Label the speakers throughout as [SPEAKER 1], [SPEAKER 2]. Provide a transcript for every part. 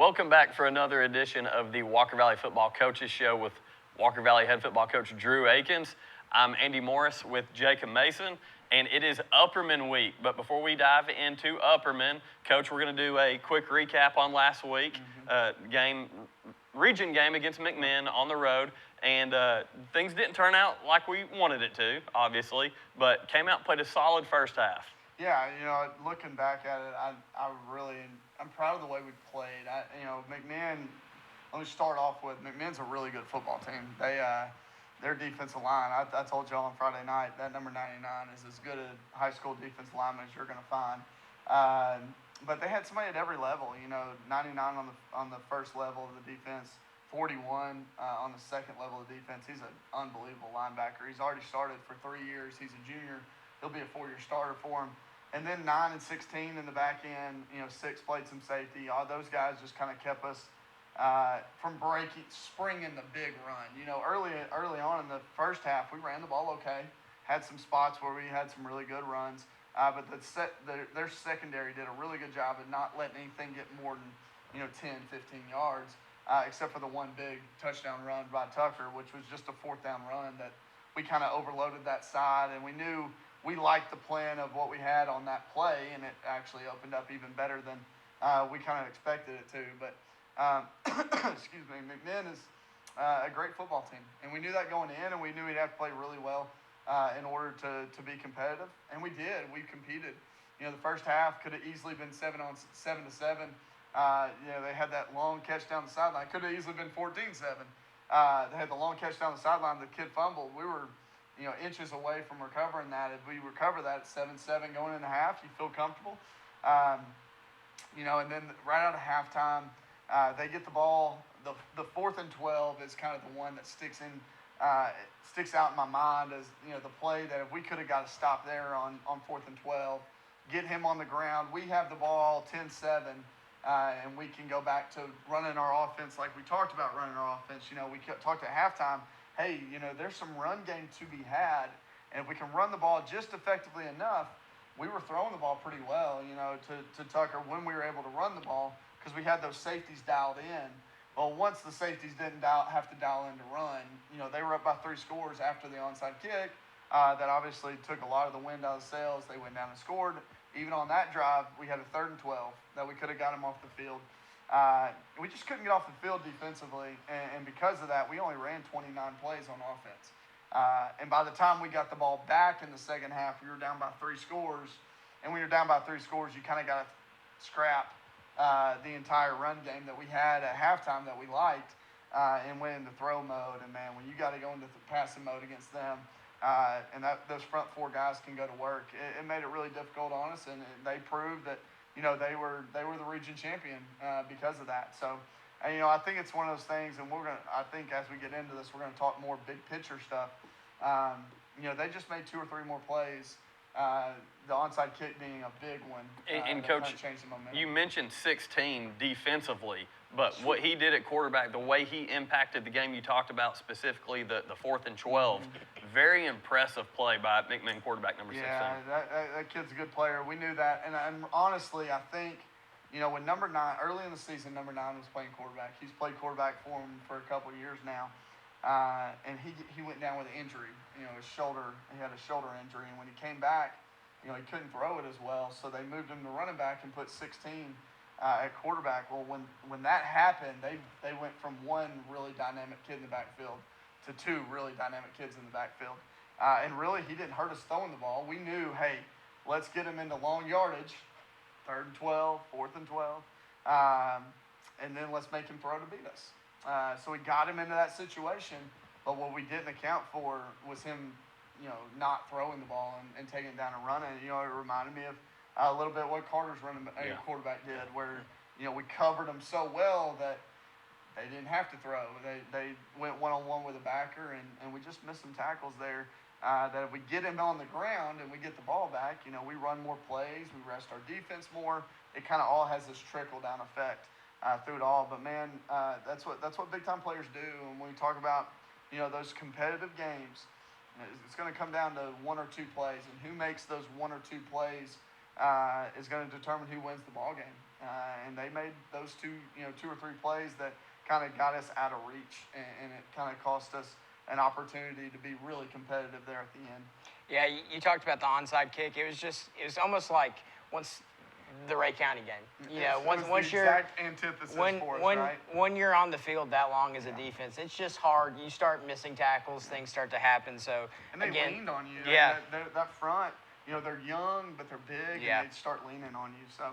[SPEAKER 1] Welcome back for another edition of the Walker Valley Football Coaches Show with Walker Valley head football coach Drew Akins. I'm Andy Morris with Jacob Mason, and it is Upperman week. But before we dive into Upperman, Coach, we're going to do a quick recap on last week. Region game against McMinn on the road, and things didn't turn out like we wanted it to, obviously, but came out and played a solid first half.
[SPEAKER 2] Yeah, looking back at it, I'm proud of the way we played. McMinn, let me start off with, McMinn's a really good football team. Their defensive line, I told y'all on Friday night, that number 99 is as good a high school defensive lineman as you're going to find. But they had somebody at every level, 99 on the first level of the defense, 41 on the second level of the defense. He's an unbelievable linebacker. He's already started for 3 years. He's a junior. He'll be a 4-year starter for him. And then 9 and 16 in the back end, 6 played some safety. All those guys just kind of kept us from springing the big run. Early on in the first half, we ran the ball okay, had some spots where we had some really good runs, but their secondary did a really good job of not letting anything get more than 10, 15 yards, except for the one big touchdown run by Tucker, which was just a 4th down run that we kind of overloaded that side, and we knew we liked the plan of what we had on that play, and it actually opened up even better than we kind of expected it to. But excuse me, McMinn is a great football team, and we knew that going in, and we knew we'd have to play really well in order to be competitive, and we did. We competed. The first half could have easily been 7 to 7. They had that long catch down the sideline. Could have easily been 14-7. They had the long catch down the sideline. The kid fumbled. We were inches away from recovering that. If we recover that at 7-7 going into half, you feel comfortable. And then right out of halftime, they get the ball. The 4th and 12 is kind of the one that sticks out in my mind as the play that if we could have got a stop there on 4th and 12, get him on the ground. We have the ball 10-7, and we can go back to running our offense like we talked about running our offense. We talked at halftime. Hey, there's some run game to be had, and if we can run the ball just effectively enough, we were throwing the ball pretty well, to Tucker when we were able to run the ball because we had those safeties dialed in. Well, once the safeties didn't have to dial in to run, they were up by 3 scores after the onside kick. That obviously took a lot of the wind out of the sails. They went down and scored. Even on that drive, we had a 3rd and 12 that we could have got them off the field. We just couldn't get off the field defensively, and because of that, we only ran 29 plays on offense. And by the time we got the ball back in the second half, we were down by 3 scores. And when you're down by 3 scores, you kind of got to scrap the entire run game that we had at halftime that we liked and went into throw mode. And, man, when you got to go into passing mode against them, and those front 4 guys can go to work, it made it really difficult on us, and they proved that they were the region champion because of that. So, I think it's one of those things, and I think as we get into this, we're gonna talk more big picture stuff. They just made 2 or 3 more plays. The onside kick being a big one.
[SPEAKER 1] And Coach,
[SPEAKER 2] kind of changed the momentum.
[SPEAKER 1] You mentioned 16 defensively, but what he did at quarterback, the way he impacted the game, you talked about specifically the 4th and 12. Very impressive play by McMinn quarterback number 16.
[SPEAKER 2] Yeah, that kid's a good player. We knew that. And honestly, I think, when number 9, early in the season, number 9 was playing quarterback. He's played quarterback for him for a couple of years now. And he went down with an injury. His shoulder, he had a shoulder injury. And when he came back, he couldn't throw it as well. So they moved him to running back and put 16 at quarterback. Well, when that happened, they went from 1 really dynamic kid in the backfield to 2 really dynamic kids in the backfield. And really, he didn't hurt us throwing the ball. We knew, hey, let's get him into long yardage, 3rd and 12, 4th and 12, and then let's make him throw to beat us. So we got him into that situation, but what we didn't account for was him, not throwing the ball and taking it down and running. It reminded me of a little bit what Carter's quarterback did, where, we covered him so well that they didn't have to throw. They went one-on-one with a backer, and we just missed some tackles there. That if we get him on the ground and we get the ball back, we run more plays, we rest our defense more. It kind of all has this trickle-down effect through it all. But, man, that's what big-time players do. And when we talk about, those competitive games, it's going to come down to 1 or 2 plays. And who makes those 1 or 2 plays is going to determine who wins the ball game. and they made those two or three plays that kind of got us out of reach, and it kind of cost us an opportunity to be really competitive there at the end.
[SPEAKER 3] Yeah, you talked about the onside kick. It was almost like once the Ray County game. Once you're
[SPEAKER 2] exact antithesis for us, right?
[SPEAKER 3] When you're on the field that long as a defense, it's just hard. You start missing tackles, things start to happen. So
[SPEAKER 2] and they leaned on you.
[SPEAKER 3] Yeah,
[SPEAKER 2] that front. They're young, but they're big,
[SPEAKER 3] yeah.
[SPEAKER 2] and they start leaning on you. So,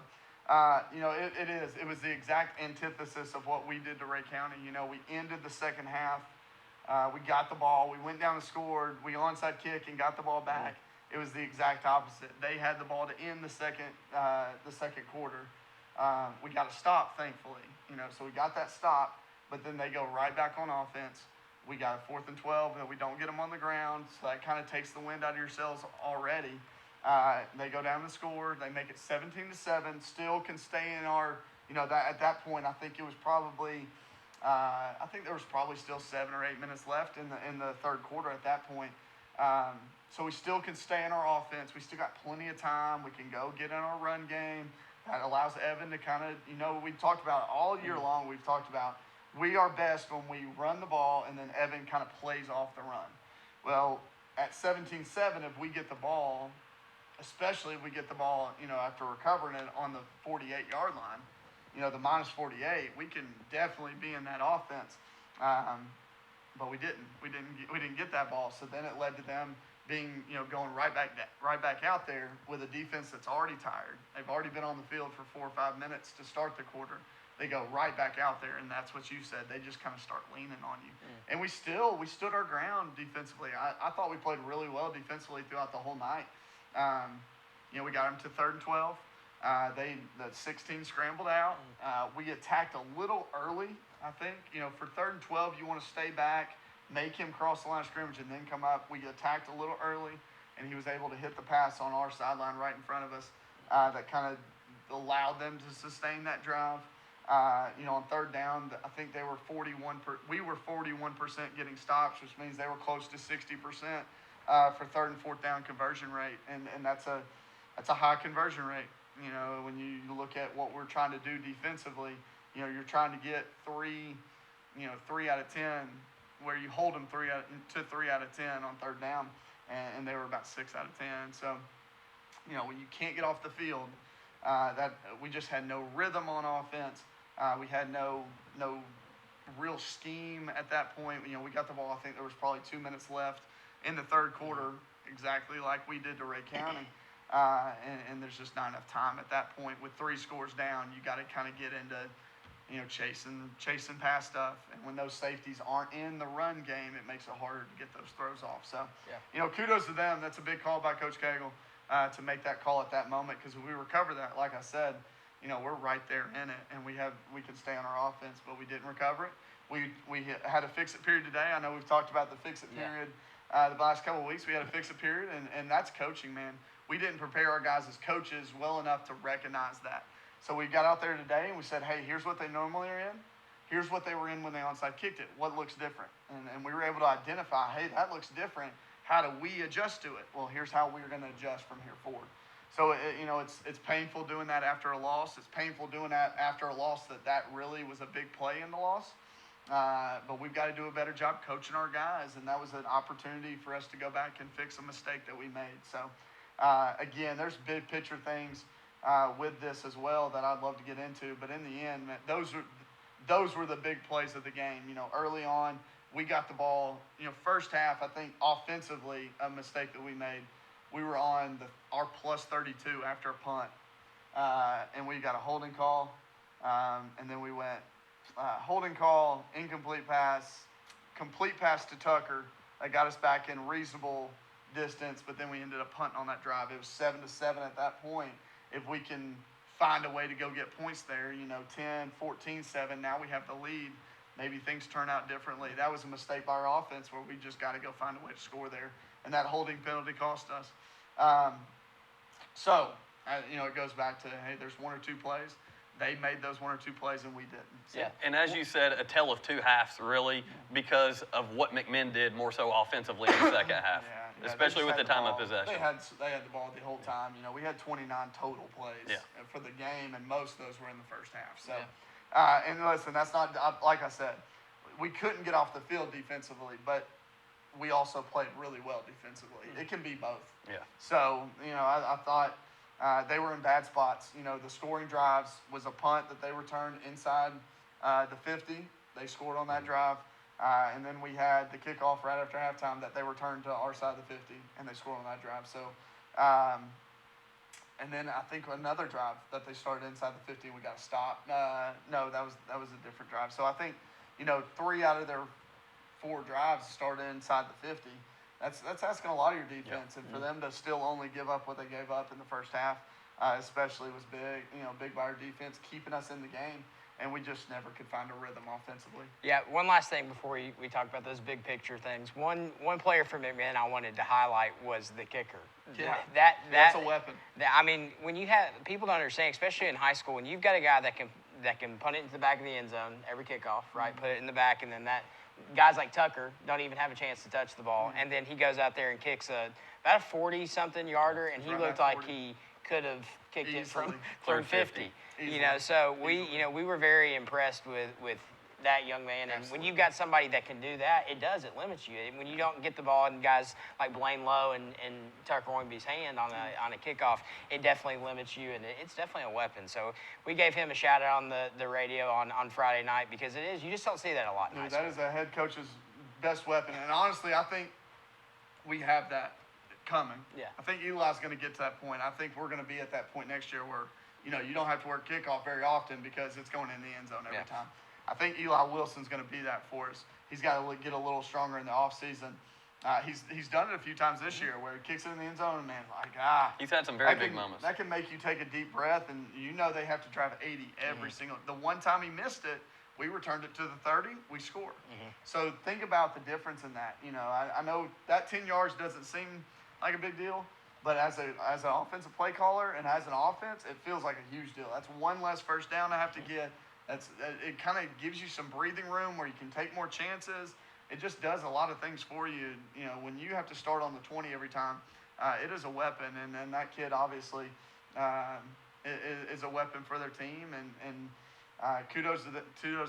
[SPEAKER 2] it was the exact antithesis of what we did to Ray County. We ended the second half. We got the ball. We went down and scored. We onside kick and got the ball back. It was the exact opposite. They had the ball to end the second quarter. We got a stop, thankfully. So we got that stop, but then they go right back on offense. We got a 4th and 12, and we don't get them on the ground, so that kind of takes the wind out of your sails already. They go down and score. They make it 17-7. Still can stay in our. At that point, I think it was probably. I think there was probably still 7 or 8 minutes left in the third quarter at that point. So we still can stay in our offense. We still got plenty of time. We can go get in our run game. That allows Evan to kind of, we talked about it all year long. We've talked about we are best when we run the ball and then Evan kind of plays off the run. Well, at 17-7, if we get the ball, especially if we get the ball, after recovering it on the 48-yard line, the minus 48, we can definitely be in that offense. But we didn't. We didn't get that ball. So then it led to them being, going right back out there with a defense that's already tired. They've already been on the field for 4 or 5 minutes to start the quarter. They go right back out there, and that's what you said. They just kind of start leaning on you. And we stood our ground defensively. I thought we played really well defensively throughout the whole night. We got them to 3rd and 12. The 16 scrambled out. We attacked a little early, I think. For 3rd and 12, you want to stay back, make him cross the line of scrimmage, and then come up. We attacked a little early, and he was able to hit the pass on our sideline right in front of us. That kind of allowed them to sustain that drive. On 3rd down, I think they were 41%. We were 41% getting stops, which means they were close to 60% for 3rd and 4th down conversion rate, and that's a high conversion rate. When you look at what we're trying to do defensively, you're trying to get 3 out of 10, where you hold them 3 out of 10 on 3rd down, and they were about 6 out of 10. So, when you can't get off the field, that we just had no rhythm on offense. We had no real scheme at that point. We got the ball. I think there was probably 2 minutes left in the third quarter, exactly like we did to Ray County. And there's just not enough time at that point. With 3 scores down, you got to kind of get into, chasing past stuff. And when those safeties aren't in the run game, it makes it harder to get those throws off. So, kudos to them. That's a big call by Coach Cagle to make that call at that moment, because if we recover that, like I said, we're right there in it, and we can stay on our offense, but we didn't recover it. We had a fix-it period today. I know we've talked about the fix-it period the last couple of weeks. We had a fix-it period, and that's coaching, man. We didn't prepare our guys as coaches well enough to recognize that. So we got out there today and we said, hey, here's what they normally are in. Here's what they were in when they onside kicked it. What looks different? And we were able to identify, hey, that looks different. How do we adjust to it? Well, here's how we're going to adjust from here forward. So, it's painful doing that after a loss. It's painful doing that after a loss that really was a big play in the loss. But we've got to do a better job coaching our guys, and that was an opportunity for us to go back and fix a mistake that we made. So, again, there's big picture things with this as well that I'd love to get into. But in the end, man, those were the big plays of the game. Early on, we got the ball. First half, I think offensively, a mistake that we made. We were on our plus 32 after a punt, and we got a holding call, and then we went holding call, incomplete pass, complete pass to Tucker that got us back in reasonable distance, but then we ended up punting on that drive. It was 7-7 at that point. If we can find a way to go get points there, 10, 14-7, now we have the lead. Maybe things turn out differently. That was a mistake by our offense where we just got to go find a way to score there, and that holding penalty cost us. It goes back to, hey, there's 1 or 2 plays. They made those 1 or 2 plays, and we didn't. So.
[SPEAKER 1] Yeah, and as you said, a tale of 2 halves, really, because of what McMinn did more so offensively in the second half.
[SPEAKER 2] Yeah,
[SPEAKER 1] especially with the time of
[SPEAKER 2] ball.
[SPEAKER 1] possession.
[SPEAKER 2] They had the ball the whole time. You know, we had 29 total plays for the game, and most of those were in the first half. So, and listen, that's not like I said, we couldn't get off the field defensively, but we also played really well defensively. It can be both.
[SPEAKER 1] Yeah.
[SPEAKER 2] So, you know, I thought they were in bad spots. You know, the scoring drives was a punt that they returned inside the 50. They scored on that drive. And then we had the kickoff right after halftime that they returned to our side of the 50, and they scored on that drive. So, and then I think another drive that they started inside the 50, we got to stop. No, that was a different drive. So I think, you know, 3 out of their 4 drives started inside the 50. That's asking a lot of your defense, and for them to still only give up what they gave up in the first half, especially was big. You know, big by our defense keeping us in the game. And we just never could find a rhythm offensively.
[SPEAKER 3] Yeah, one last thing before we talk about those big picture things. One player from McMinn I wanted to highlight was the kicker.
[SPEAKER 2] Yeah,
[SPEAKER 3] that's
[SPEAKER 2] a weapon.
[SPEAKER 3] I mean, when you have people don't understand, especially in high school, when you've got a guy that can punt it into the back of the end zone every kickoff, right? Put it in the back, and then that guys like Tucker don't even have a chance to touch the ball, and then he goes out there and kicks about a 40-something yarder, and he looked like he could have kicked it from 50. You know, so we were very impressed with that young man. And when you've got somebody that can do that, it limits you. When you don't get the ball in guys like Blaine Lowe and Tucker Oingby's hand on a kickoff, it definitely limits you, and it's definitely a weapon. So we gave him a shout out on the radio on Friday night, because it is, you just don't see that a lot in high school.
[SPEAKER 2] That is a head coach's best weapon. And honestly, I think we have that coming.
[SPEAKER 3] Yeah.
[SPEAKER 2] I think Eli's going to get to that point. I think we're going to be at that point next year where, you know, you don't have to work kickoff very often because it's going in the end zone every time. I think Eli Wilson's going to be that for us. He's got to get a little stronger in the offseason. He's done it a few times this year where he kicks it in the end zone, and man,
[SPEAKER 1] he's had some very big moments.
[SPEAKER 2] That can make you take a deep breath, and you know they have to drive 80 every single. The one time he missed it, we returned it to the 30, we scored. So think about the difference in that. You know, I know that 10 yards doesn't seem like a big deal, but as an offensive play caller and as an offense, it feels like a huge deal. That's one less first down I have to get. It kind of gives you some breathing room where you can take more chances. It just does a lot of things for you. You know, when you have to start on the 20 every time, it is a weapon. And that kid obviously is a weapon for their team. And kudos to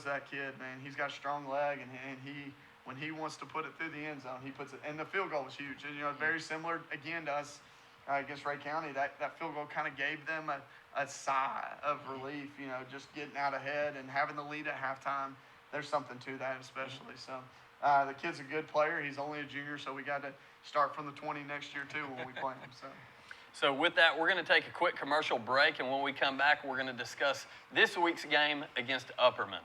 [SPEAKER 2] that kid, man. He's got a strong leg, and he when he wants to put it through the end zone, he puts it. And the field goal was huge. And, you know, very similar again to us against Ray County. That field goal kind of gave them a sigh of relief, you know, just getting out ahead and having the lead at halftime. There's something to that, especially. So the kid's a good player. He's only a junior, so we got to start from the 20 next year, too, when we play him.
[SPEAKER 1] So with that, we're going to take a quick commercial break, and when we come back, we're going to discuss this week's game against Upperman.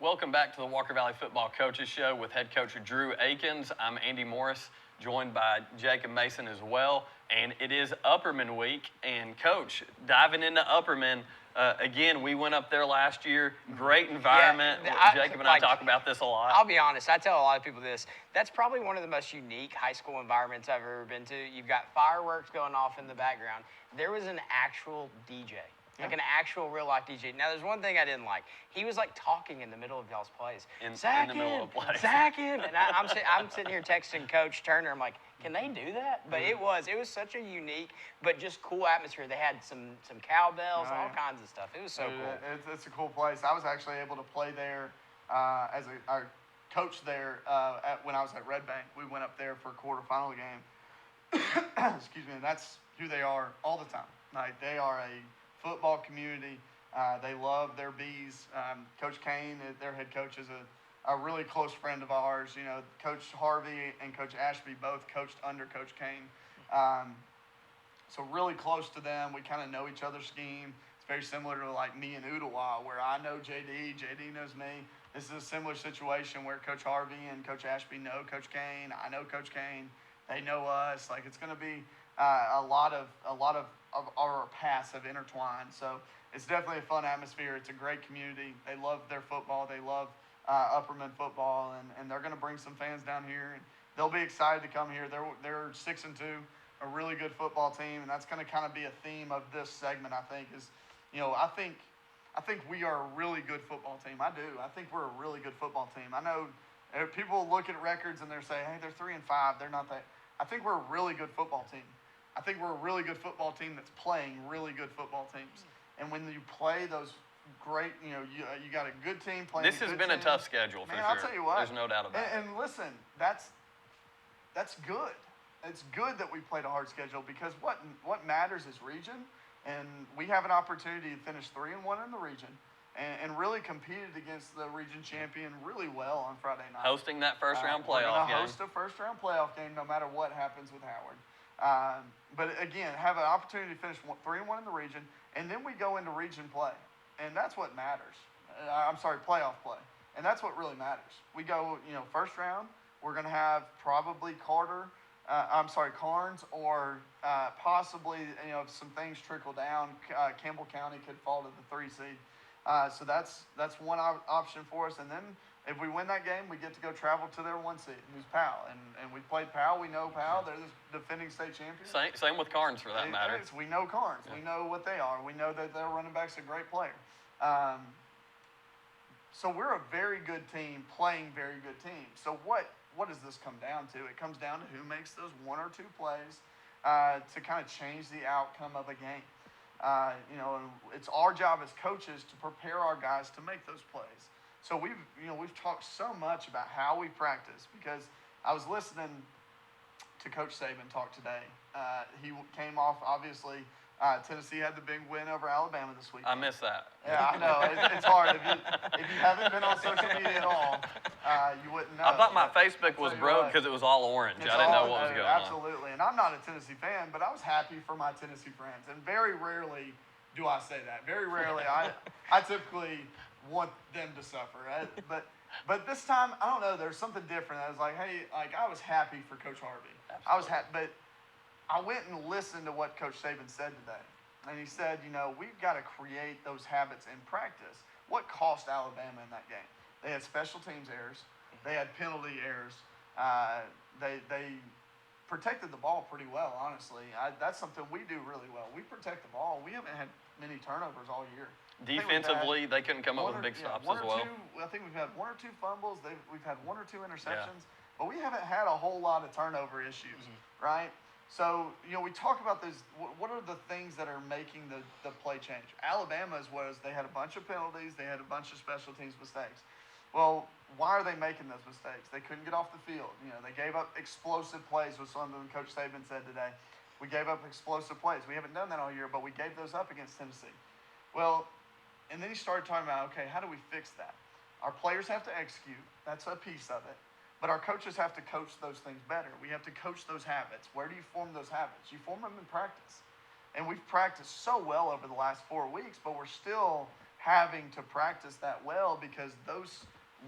[SPEAKER 1] Welcome back to the Walker Valley Football Coaches Show with Head Coach Drew Akins. I'm Andy Morris, joined by Jacob Mason as well. And it is Upperman week. And Coach, diving into Upperman, again, we went up there last year. Great environment. Jacob and I talk about this a lot.
[SPEAKER 3] I'll be honest, I tell a lot of people this. That's probably one of the most unique high school environments I've ever been to. You've got fireworks going off in the background. There was an actual DJ. Like an actual real-life DJ. Now, there's one thing I didn't like. He was, like, talking in the middle of y'all's plays.
[SPEAKER 1] In the middle of plays.
[SPEAKER 3] Zach him. And I'm sitting here texting Coach Turner. I'm like, can they do that? But it was such a unique but just cool atmosphere. They had some cowbells, all kinds of stuff. It was so cool.
[SPEAKER 2] It's a cool place. I was actually able to play there as a coach there when I was at Red Bank. We went up there for a quarterfinal game. Excuse me. And that's who they are all the time. Like, they are a football community. They love their bees. Coach Kane, their head coach, is a really close friend of ours. You know, Coach Harvey and Coach Ashby both coached under Coach Kane. So really close to them. We kind of know each other's scheme. It's very similar to like me and Ooltewah, where I know JD knows me. This is a similar situation where Coach Harvey and Coach Ashby know Coach Kane. I know Coach Kane. They know us. Like, it's going to be a lot of our paths have intertwined. So it's definitely a fun atmosphere. It's a great community. They love their football. They love Upperman football, and they're going to bring some fans down here. And they'll be excited to come here. They're 6-2. a really good football team, and that's going to kind of be a theme of this segment, I think, is, I think we are a really good football team. I do. I think we're a really good football team. I know people look at records and they're saying, hey, they're 3-5. They're not that. I think we're a really good football team. I think we're a really good football team that's playing really good football teams. And when you play those great, you got a good team playing.
[SPEAKER 1] This has been a tough schedule for sure.
[SPEAKER 2] I'll tell you what.
[SPEAKER 1] There's no doubt about it.
[SPEAKER 2] And listen, that's good. It's good that we played a hard schedule because what matters is region, and we have an opportunity to finish 3-1 in the region, and really competed against the region champion really well on Friday night.
[SPEAKER 1] Hosting that first round playoff game.
[SPEAKER 2] Host a first round playoff game no matter what happens with Howard. But again, have an opportunity to finish 3-1 in the region, and then we go into region play, and that's what matters. Playoff play, and that's what really matters. We go, first round. We're going to have probably Carnes, or possibly, if some things trickle down, Campbell County could fall to the 3 seed. So that's one option for us. And then if we win that game, we get to go travel to their 1 seed, who's Powell. And we played Powell. We know Powell. They're the defending state champions.
[SPEAKER 1] Same with Carnes for that matter.
[SPEAKER 2] We know Carnes. Yeah. We know what they are. We know that their running back's a great player. So we're a very good team playing very good teams. So what does this come down to? It comes down to who makes those 1 or 2 plays to kind of change the outcome of a game. It's our job as coaches to prepare our guys to make those plays. So we've talked so much about how we practice, because I was listening to Coach Saban talk today. He came off, obviously, Tennessee had the big win over Alabama this week.
[SPEAKER 1] I missed that.
[SPEAKER 2] Yeah, I know. It's hard. If you haven't been on social media at all, you wouldn't know.
[SPEAKER 1] I thought my Facebook was broke because it was all orange. I didn't know what was going on.
[SPEAKER 2] Absolutely. And I'm not a Tennessee fan, but I was happy for my Tennessee friends. And very rarely do I say that. Very rarely. I typically want them to suffer. But this time, I don't know. There's something different. I was like, hey, I was happy for Coach Harvey.
[SPEAKER 1] Absolutely.
[SPEAKER 2] I was happy, but I went and listened to what Coach Saban said today. And he said, we've got to create those habits in practice. What cost Alabama in that game? They had special teams errors. They had penalty errors. They protected the ball pretty well, honestly. That's something we do really well. We protect the ball. We haven't had many turnovers all year.
[SPEAKER 1] Defensively, they couldn't come up with big stops as well.
[SPEAKER 2] I think we've had 1 or 2 fumbles. We've had 1 or 2 interceptions. Yeah. But we haven't had a whole lot of turnover issues, right? So, we talk about those. What are the things that are making the play change? Alabama's was they had a bunch of penalties. They had a bunch of special teams mistakes. Well, why are they making those mistakes? They couldn't get off the field. They gave up explosive plays, was something Coach Saban said today. We gave up explosive plays. We haven't done that all year, but we gave those up against Tennessee. Well, and then he started talking about, okay, how do we fix that? Our players have to execute. That's a piece of it. But our coaches have to coach those things better. We have to coach those habits. Where do you form those habits? You form them in practice. And we've practiced so well over the last 4 weeks, but we're still having to practice that well because those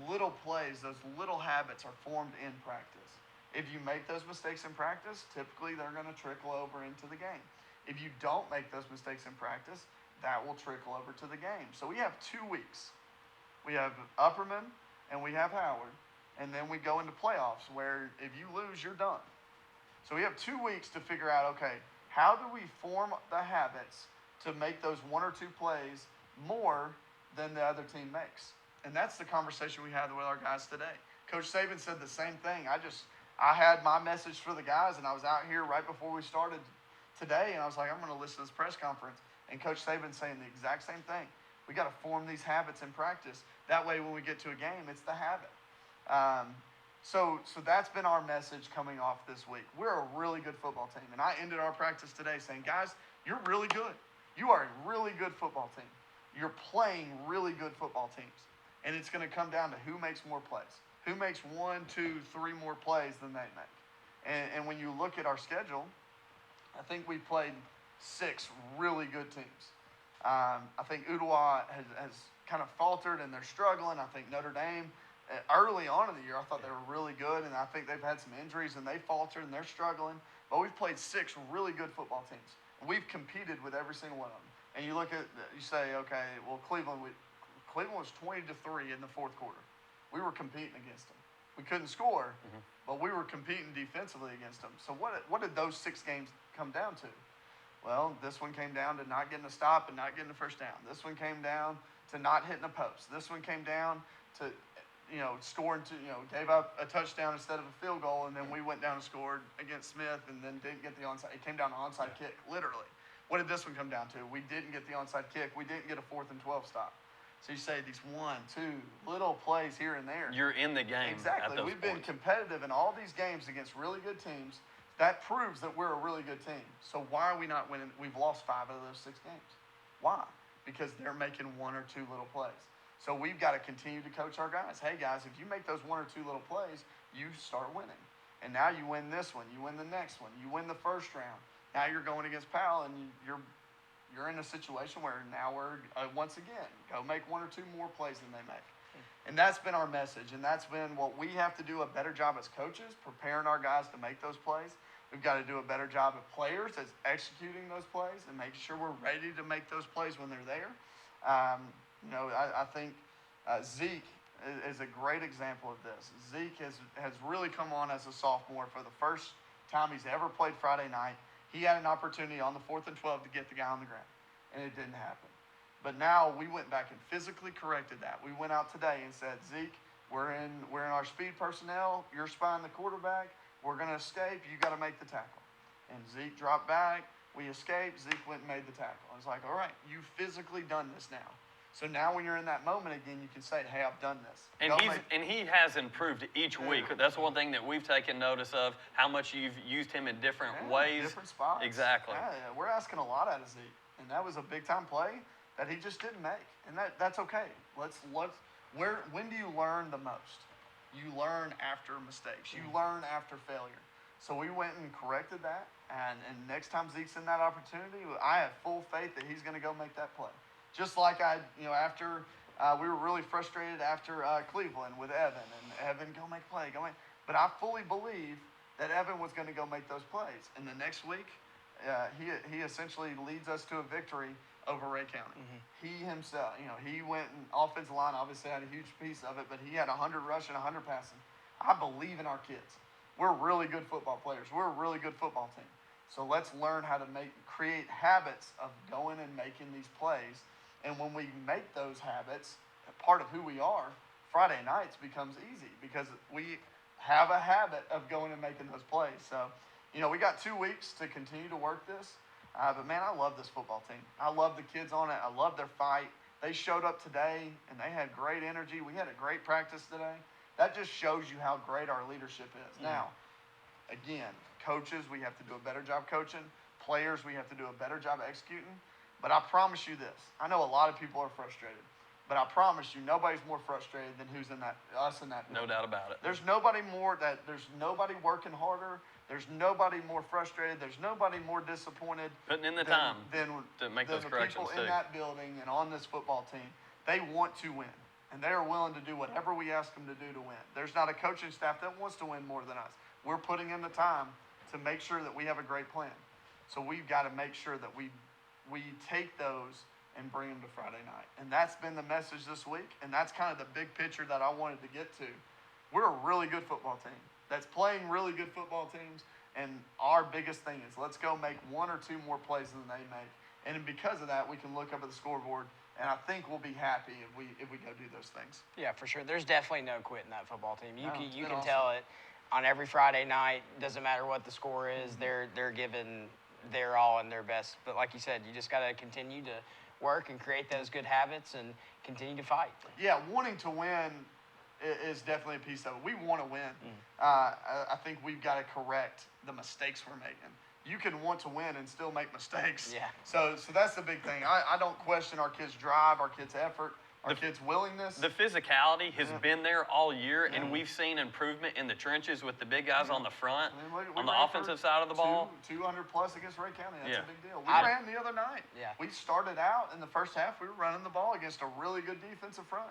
[SPEAKER 2] little plays, those little habits are formed in practice. If you make those mistakes in practice, typically they're going to trickle over into the game. If you don't make those mistakes in practice, that will trickle over to the game. So we have 2 weeks. We have Upperman and we have Howard. And then we go into playoffs where if you lose, you're done. So we have 2 weeks to figure out, okay, how do we form the habits to make those 1 or 2 plays more than the other team makes? And that's the conversation we had with our guys today. Coach Saban said the same thing. I had my message for the guys, and I was out here right before we started today, and I was like, I'm going to listen to this press conference. And Coach Saban's saying the exact same thing. We got to form these habits in practice. That way when we get to a game, it's the habit. So that's been our message coming off this week. We're a really good football team. And I ended our practice today saying, guys, you're really good. You are a really good football team. You're playing really good football teams. And it's going to come down to who makes more plays. Who makes 1, 2, 3 more plays than they make. And when you look at our schedule, I think we played 6 really good teams. I think Ottawa has kind of faltered and they're struggling. I think Notre Dame, early on in the year, I thought they were really good, and I think they've had some injuries, and they faltered, and they're struggling. But we've played 6 really good football teams. We've competed with every single one of them. And you say, okay, well, Cleveland was 20-3 in the fourth quarter. We were competing against them. We couldn't score, but we were competing defensively against them. So what did those 6 games come down to? Well, this one came down to not getting a stop and not getting a first down. This one came down to not hitting a post. This one came down to, scoring gave up a touchdown instead of a field goal, and then we went down and scored against Smith and then didn't get the onside. It came down to onside kick, literally. What did this one come down to? We didn't get the onside kick. We didn't get a 4th and 12 stop. So you say these 1, 2 little plays here and there.
[SPEAKER 1] You're in the game.
[SPEAKER 2] Exactly. We've been competitive in all these games against really good teams. That proves that we're a really good team. So why are we not winning? We've lost 5 out of those 6 games. Why? Because they're making 1 or 2 little plays. So we've got to continue to coach our guys. Hey, guys, if you make those 1 or 2 little plays, you start winning. And now you win this one. You win the next one. You win the first round. Now you're going against Powell, and you're in a situation where now we're, once again, go make 1 or 2 more plays than they make. And that's been our message, and that's been what we have to do a better job as coaches, preparing our guys to make those plays. We've got to do a better job of players as executing those plays and making sure we're ready to make those plays when they're there. I think Zeke is a great example of this. Zeke has really come on as a sophomore for the first time he's ever played Friday night. He had an opportunity on the 4th and 12 to get the guy on the ground, and it didn't happen. But now we went back and physically corrected that. We went out today and said, Zeke, we're in our speed personnel. You're spying the quarterback. We're going to escape. You got to make the tackle. And Zeke dropped back. We escaped. Zeke went and made the tackle. I was like, all right, you've physically done this now. So now when you're in that moment again, you can say, hey, I've done this.
[SPEAKER 1] And he has improved each week. That's one thing that we've taken notice of, how much you've used him in different ways.
[SPEAKER 2] Different spots.
[SPEAKER 1] Exactly.
[SPEAKER 2] Yeah, we're asking a lot out of Zeke. And that was a big-time play that he just didn't make. And that's okay. When do you learn the most? You learn after mistakes. You learn after failure. So we went and corrected that. And next time Zeke's in that opportunity, I have full faith that he's going to go make that play. Just like after we were really frustrated after Cleveland with Evan, and Evan, go make a play, go make. But I fully believe that Evan was going to go make those plays. And the next week, he essentially leads us to a victory over Ray County. He himself, he went and offensive line obviously had a huge piece of it, but he had 100 rushing, 100 passing. I believe in our kids. We're really good football players. We're a really good football team. So let's learn how to create habits of going and making these plays. And when we make those habits part of who we are, Friday nights becomes easy because we have a habit of going and making those plays. So, we got 2 weeks to continue to work this. But, man, I love this football team. I love the kids on it. I love their fight. They showed up today, and they had great energy. We had a great practice today. That just shows you how great our leadership is. Now, again, coaches, we have to do a better job coaching. Players, we have to do a better job executing. But I promise you this. I know a lot of people are frustrated. But I promise you, nobody's more frustrated than us in that building.
[SPEAKER 1] No doubt about it.
[SPEAKER 2] There's nobody working harder. There's nobody more frustrated. There's nobody more disappointed.
[SPEAKER 1] Putting in the time to make those
[SPEAKER 2] the
[SPEAKER 1] corrections
[SPEAKER 2] people in that building and on this football team. They want to win. And they are willing to do whatever we ask them to do to win. There's not a coaching staff that wants to win more than us. We're putting in the time to make sure that we have a great plan. So we've got to make sure that we take those and bring them to Friday night. And that's been the message this week, and that's kind of the big picture that I wanted to get to. We're a really good football team that's playing really good football teams, and our biggest thing is let's go make 1 or 2 more plays than they make. And because of that, we can look up at the scoreboard, and I think we'll be happy if we go do those things.
[SPEAKER 3] Yeah, for sure. There's definitely no quit in that football team. You can
[SPEAKER 2] awesome.
[SPEAKER 3] tell it on every Friday night. Doesn't matter what the score is. They're giving their all and their best. But like you said, you just got to continue to work and create those good habits and continue to fight.
[SPEAKER 2] Yeah, wanting to win is definitely a piece of it. We want to win. I think we've got to correct the mistakes we're making. You can want to win and still make mistakes.
[SPEAKER 3] Yeah.
[SPEAKER 2] So that's the big thing. I don't question our kids' drive, our kids' effort, our kids' willingness.
[SPEAKER 1] The physicality has been there all year, and we've seen improvement in the trenches with the big guys on the front, on the offensive side of the ball.
[SPEAKER 2] 200 plus against Ray County. That's a big deal. We ran the other night.
[SPEAKER 3] Yeah.
[SPEAKER 2] We started out in the first half. We were running the ball against a really good defensive front.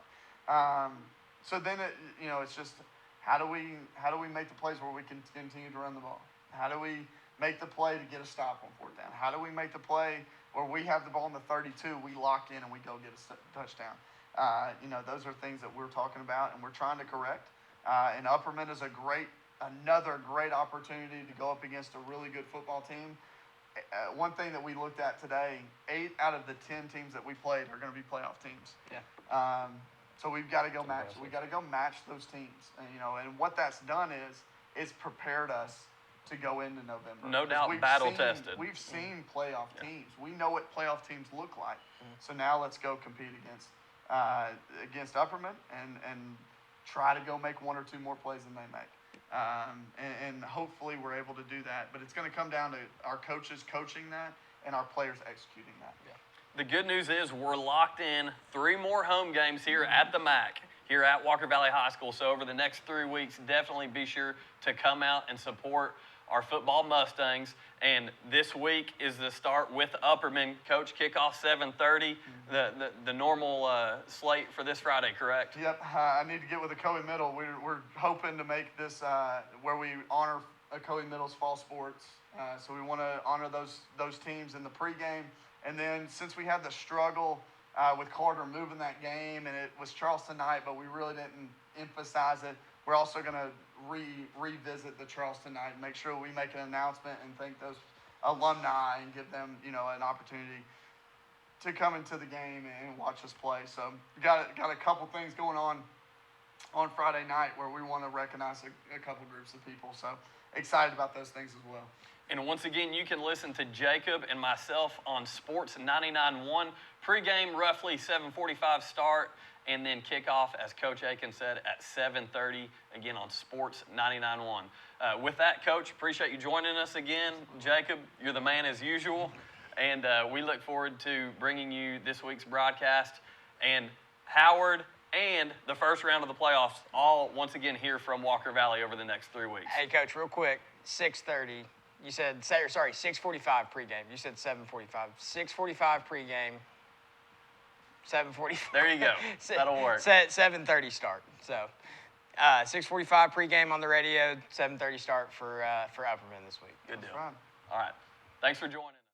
[SPEAKER 2] So then it's just how do we make the plays where we can continue to run the ball? How do we make the play to get a stop on 4th down? How do we make the play where we have the ball in the 32, we lock in and we go get a touchdown? Those are things that we're talking about and we're trying to correct. And Upperman is another great opportunity to go up against a really good football team. One thing that we looked at today, 8 out of the 10 teams that we played are going to be playoff teams.
[SPEAKER 3] Yeah.
[SPEAKER 2] So we've got to go match. We got to go match those teams. And what that's done is it's prepared us to go into November.
[SPEAKER 1] No doubt, battle tested.
[SPEAKER 2] We've seen playoff teams. We know what playoff teams look like. So now let's go compete against Upperman and try to go make 1 or 2 more plays than they make. And hopefully we're able to do that. But it's going to come down to our coaches coaching that and our players executing that.
[SPEAKER 1] Yeah. The good news is we're locked in 3 more home games here at the MAC, here at Walker Valley High School. So over the next 3 weeks, definitely be sure to come out and support our football Mustangs. And this week is the start with Upperman. Coach, kickoff 7:30, the normal slate for this Friday, correct?
[SPEAKER 2] Yep. I need to get with Ocoee Middle. We're hoping to make this where we honor Ocoee Middle's fall sports. So we want to honor those teams in the pregame. And then since we had the struggle with Carter moving that game, and it was Charleston night, but we really didn't emphasize it, we're also going to revisit the Charleston night and make sure we make an announcement and thank those alumni and give them, an opportunity to come into the game and watch us play. So we got a couple things going on Friday night where we want to recognize a couple groups of people. So excited about those things as well.
[SPEAKER 1] And once again, you can listen to Jacob and myself on Sports 99.1. Pregame, roughly 7:45 start, and then kickoff, as Coach Akins said, at 7:30, again on Sports 99.1. With that, Coach, appreciate you joining us again. Jacob, you're the man as usual, and we look forward to bringing you this week's broadcast. And Howard and the first round of the playoffs, all once again here from Walker Valley over the next 3 weeks.
[SPEAKER 3] Hey, Coach, real quick, 6:30. You said, 6:45 pregame. You said 7:45. 6:45 pregame, 7:45.
[SPEAKER 1] There you go. That'll work.
[SPEAKER 3] 7:30 start. So, 6:45 pregame on the radio, 7:30 start for Upperman this week.
[SPEAKER 1] Good deal.
[SPEAKER 2] Fun.
[SPEAKER 1] All right. Thanks for joining us.